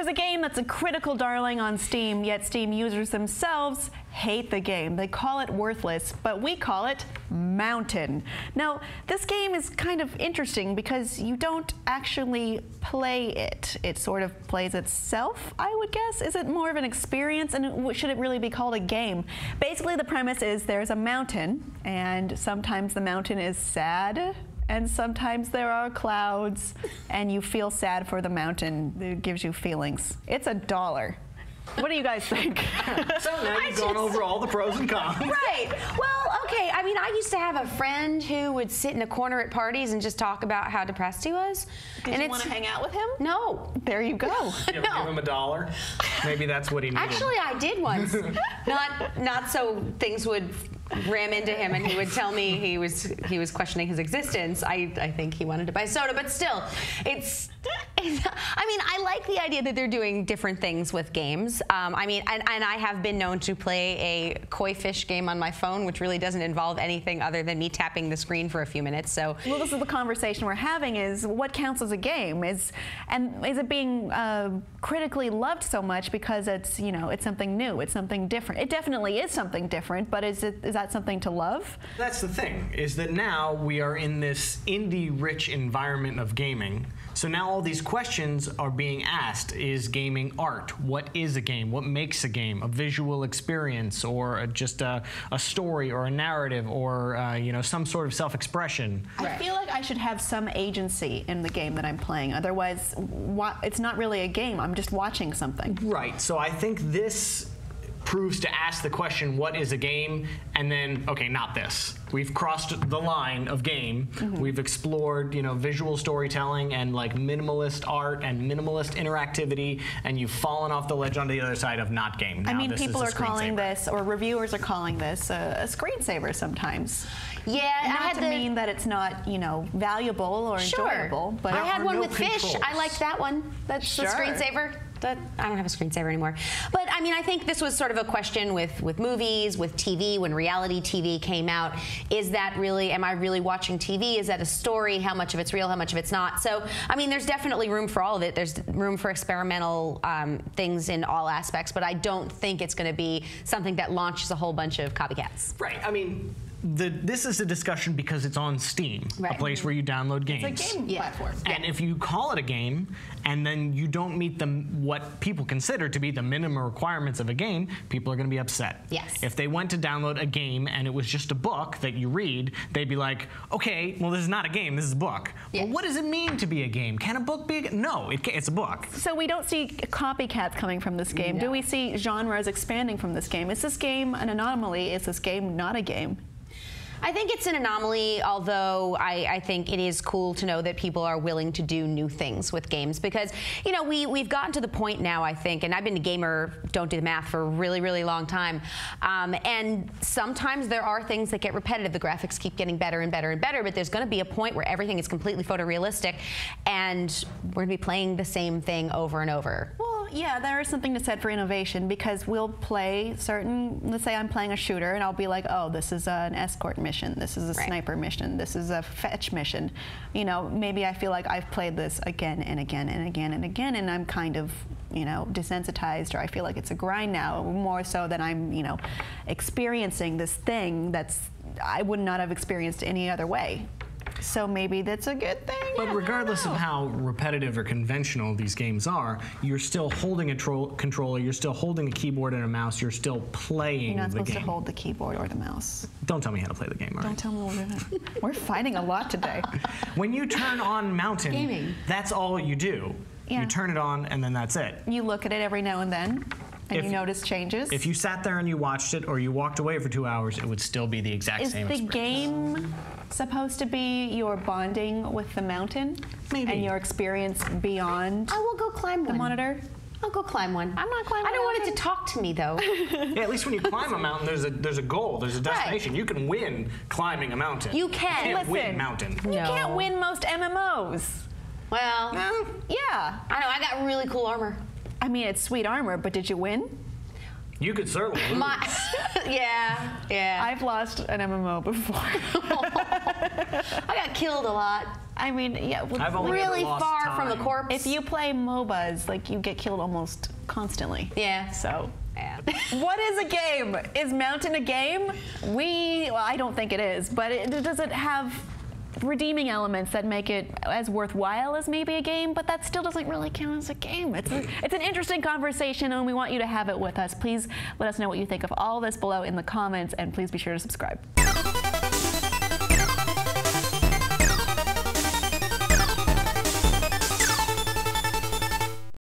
There's a game that's a critical darling on Steam, yet Steam users themselves hate the game. They call it worthless, but we call it Mountain. Now, this game is kind of interesting because you don't actually play it. It sort of plays itself, I would guess. Is it more of an experience, and should it really be called a game? Basically, the premise is there's a mountain, and sometimes the mountain is sad, and sometimes there are clouds, and you feel sad for the mountain. It gives you feelings. It's $1. What do you guys think? So now you've gone over all the pros and cons. Right. Well, okay. I mean, I used to have a friend who would sit in a corner at parties and just talk about how depressed he was. Did you want to hang out with him? No. There you go. You ever give him $1? Maybe that's what he needed. Actually, I did once. not so things would ram into him and he would tell me he was questioning his existence. I think he wanted to buy soda, but still, it's I mean, I like the idea that they're doing different things with games. I mean, and I have been known to play a koi fish game on my phone, which really doesn't involve anything other than me tapping the screen for a few minutes. So, well, this is the conversation we're having: is what counts as a game? Is it being critically loved so much because it's it's something new, it's something different? It definitely is something different, but is that something to love? That's the thing, is that now we are in this indie-rich environment of gaming. So now all these questions are being asked. Is gaming art? What is a game? What makes a game? A visual experience, or just a story, or a narrative, or some sort of self-expression? I feel like I should have some agency in the game that I'm playing. Otherwise, it's not really a game. I'm just watching something. Right. So I think this proves to ask the question, what is a game? And then, okay, not this. We've crossed the line of game. Mm-hmm. We've explored, visual storytelling and like minimalist art and minimalist interactivity, and you've fallen off the ledge onto the other side of not game. Now I mean, people are calling this, or reviewers are calling this, a screensaver sometimes. Yeah, not to mean that it's not, valuable or enjoyable. But I had one with Fish. I liked that one. That's the screensaver. I don't have a screensaver anymore. But I mean, I think this was sort of a question with movies, with TV, when reality TV came out. Is that really, am I really watching TV? Is that a story? How much of it's real? How much of it's not? So, I mean, there's definitely room for all of it. There's room for experimental things in all aspects, but I don't think it's going to be something that launches a whole bunch of copycats. Right. I mean, this is a discussion because it's on Steam, a place where you download games. It's a game platform. And if you call it a game and then you don't meet what people consider to be the minimum requirements of a game, people are going to be upset. Yes. If they went to download a game and it was just a book that you read, they'd be like, okay, well, this is not a game, this is a book. Yeah. Well, what does it mean to be a game? Can a book be a game? No, it's a book. So we don't see copycats coming from this game. No. Do we see genres expanding from this game? Is this game an anomaly? Is this game not a game? I think it's an anomaly, although I think it is cool to know that people are willing to do new things with games, because we've gotten to the point now, I think, and I've been a gamer, don't do the math, for a really, really long time, and sometimes there are things that get repetitive. The graphics keep getting better and better and better, but there's going to be a point where everything is completely photorealistic, and we're going to be playing the same thing over and over. Well, yeah, there is something to said for innovation, because we'll play let's say I'm playing a shooter, and I'll be like, oh, this is an escort mission, this is a sniper mission, this is a fetch mission. Maybe I feel like I've played this again and again and again and again, and I'm kind of, desensitized, or I feel like it's a grind now, more so than I'm, experiencing this thing I would not have experienced any other way. So maybe that's a good thing. But regardless of how repetitive or conventional these games are, you're still holding a controller, you're still holding a keyboard and a mouse, you're still playing the game. You're not supposed to hold the keyboard or the mouse. Don't tell me how to play the game, all right? Don't tell me what we're doing. We're fighting a lot today. When you turn on Mountain, that's all you do. Yeah. You turn it on, and then that's it. You look at it every now and then, and you notice changes. If you sat there and you watched it, or you walked away for 2 hours, it would still be the exact same experience. Is the game supposed to be your bonding with the mountain? Maybe. And your experience beyond I will go climb the monitor? I'll go climb one. I'm not climbing. I don't want it to talk to me, though. Yeah, at least when you climb a mountain, there's a goal, there's a destination. Right. You can win climbing a mountain. You can. You can't win mountain. You can't win most MMOs. Well, yeah. I know, I got really cool armor. I mean, it's sweet armor, but did you win? You could certainly lose. Yeah. I've lost an MMO before. I got killed a lot. I mean, yeah, I've only ever Really lost far from the time. corpse. if you play MOBAs, like you get killed almost constantly. Yeah. So. Yeah. What is a game? Is Mountain a game? Well, I don't think it is, but does it have redeeming elements that make it as worthwhile as maybe a game, but that still doesn't really count as a game. It's an interesting conversation, and we want you to have it with us. Please let us know what you think of all this below in the comments, and please be sure to subscribe.